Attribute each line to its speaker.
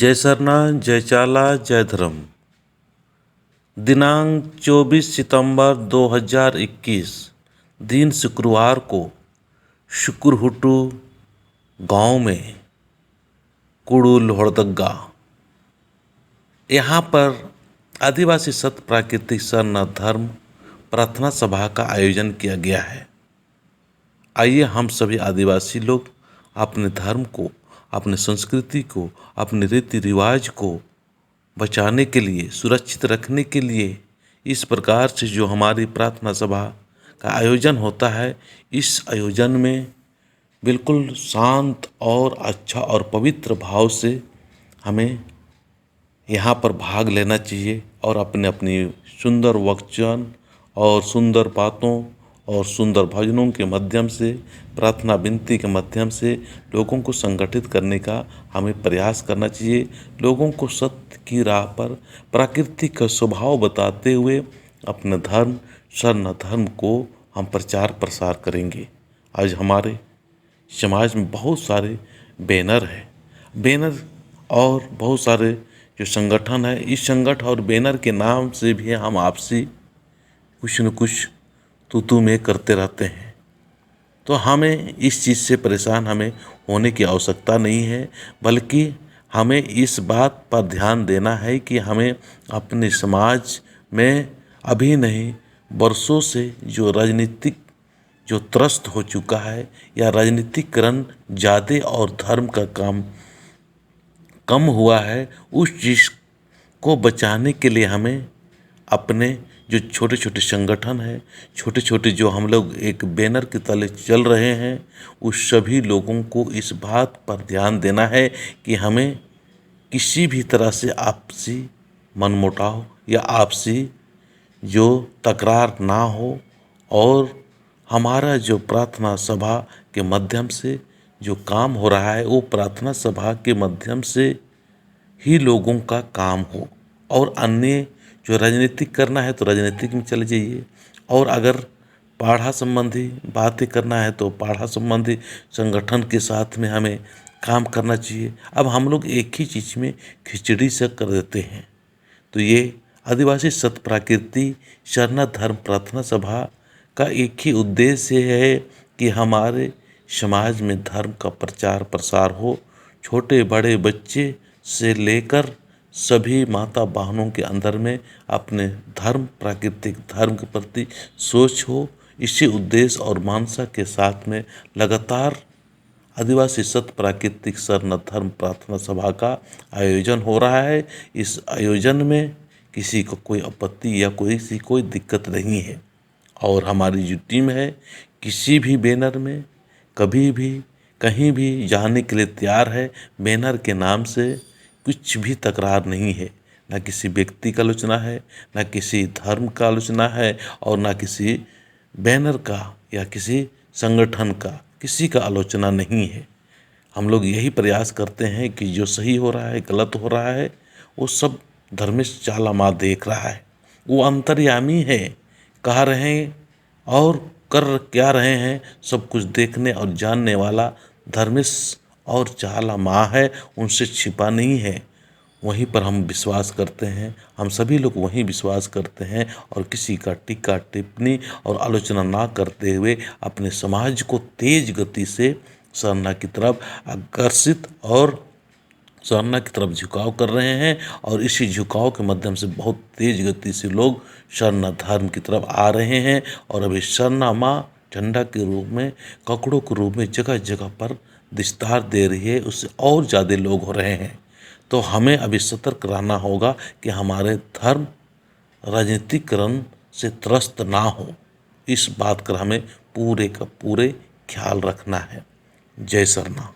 Speaker 1: जय सरना जय चाला जय धर्म। दिनांक 24 सितंबर 2021 दिन शुक्रवार को शुकुरहुटु गांव में कुड़ुल होड़दग्गा यहाँ पर आदिवासी सत प्राकृतिक सरना धर्म प्रार्थना सभा का आयोजन किया गया है। आइए हम सभी आदिवासी लोग अपने धर्म को, अपने संस्कृति को, अपने रीति रिवाज को बचाने के लिए, सुरक्षित रखने के लिए इस प्रकार से जो हमारी प्रार्थना सभा का आयोजन होता है, इस आयोजन में बिल्कुल शांत और अच्छा और पवित्र भाव से हमें यहाँ पर भाग लेना चाहिए और अपने अपनी सुंदर वचन और सुंदर बातों और सुंदर भजनों के माध्यम से, प्रार्थना विनती के माध्यम से लोगों को संगठित करने का हमें प्रयास करना चाहिए। लोगों को सत्य की राह पर प्रकृति का स्वभाव बताते हुए अपने धर्म सरना धर्म को हम प्रचार प्रसार करेंगे। आज हमारे समाज में बहुत सारे बैनर और बहुत सारे जो संगठन है, इस संगठन और बैनर के नाम से भी हम आपसी कुछ न कुछ तू में करते रहते हैं। तो हमें इस चीज़ से परेशान हमें होने की आवश्यकता नहीं है, बल्कि हमें इस बात पर ध्यान देना है कि हमें अपने समाज में अभी नहीं वर्षों से जो राजनीतिक जो त्रस्त हो चुका है या राजनीतिकरण ज़्यादा और धर्म का काम कम हुआ है, उस चीज़ को बचाने के लिए हमें अपने जो छोटे छोटे संगठन है, छोटे छोटे जो हम लोग एक बैनर के तले चल रहे हैं, उस सभी लोगों को इस बात पर ध्यान देना है कि हमें किसी भी तरह से आपसी मनमुटाव या आपसी जो तकरार ना हो और हमारा जो प्रार्थना सभा के माध्यम से जो काम हो रहा है, वो प्रार्थना सभा के माध्यम से ही लोगों का काम हो। और अन्य जो राजनीतिक करना है तो राजनीतिक में चले जाइए, और अगर पाढ़ा संबंधी बातें करना है तो पाढ़ा संबंधी संगठन के साथ में हमें काम करना चाहिए। अब हम लोग एक ही चीज़ में खिचड़ी से कर देते हैं। तो ये आदिवासी सत प्राकृति सरना धर्म प्रार्थना सभा का एक ही उद्देश्य है कि हमारे समाज में धर्म का प्रचार प्रसार हो। छोटे बड़े बच्चे से लेकर सभी माता बहनों के अंदर में अपने धर्म, प्राकृतिक धर्म के प्रति सोच हो। इसी उद्देश्य और मानसा के साथ में लगातार आदिवासी सत प्राकृतिक सरना धर्म प्रार्थना सभा का आयोजन हो रहा है। इस आयोजन में किसी को कोई आपत्ति या कोई दिक्कत नहीं है। और हमारी जो टीम है, किसी भी बैनर में कभी भी कहीं भी जाने के लिए तैयार है। बैनर के नाम से कुछ भी तकरार नहीं है, ना किसी व्यक्ति का आलोचना है, ना किसी धर्म का आलोचना है, और ना किसी बैनर का या किसी संगठन का किसी का आलोचना नहीं है। हम लोग यही प्रयास करते हैं कि जो सही हो रहा है, गलत हो रहा है, वो सब धर्मेश चाला माँ देख रहा है। वो अंतर्यामी है, कह रहे हैं और कर क्या रहे हैं सब कुछ देखने और जानने वाला धर्मेश और चाला माँ है, उनसे छिपा नहीं है। वहीं पर हम विश्वास करते हैं, हम सभी लोग वहीं विश्वास करते हैं, और किसी का टीका टिप्पणी और आलोचना ना करते हुए अपने समाज को तेज गति से सरना की तरफ आकर्षित और सरना की तरफ झुकाव कर रहे हैं। और इसी झुकाव के माध्यम से बहुत तेज गति से लोग सरना धर्म की तरफ आ रहे हैं। और अभी सरना माँ झंडा के रूप में, ककड़ों के रूप में जगह जगह पर विस्तार दे रही है, उससे और ज़्यादा लोग हो रहे हैं। तो हमें अभी सतर्क रहना होगा कि हमारे धर्म राजनीतिकरण से त्रस्त ना हो। इस बात का हमें पूरे का पूरे ख्याल रखना है। जय सरना।